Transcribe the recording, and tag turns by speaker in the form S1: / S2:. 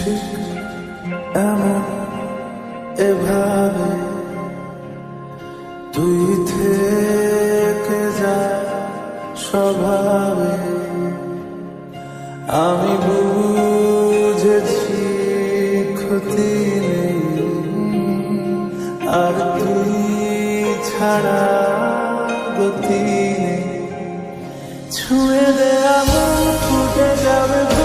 S1: ঠিক এমন এভাবে তুই থেকে যা স্বভাবে। আমি বুঝেছি ক্ষতি নেই, আর তুই ছাড়া গতি নেই। ছুঁয়ে দে আমার ফুটে যাবে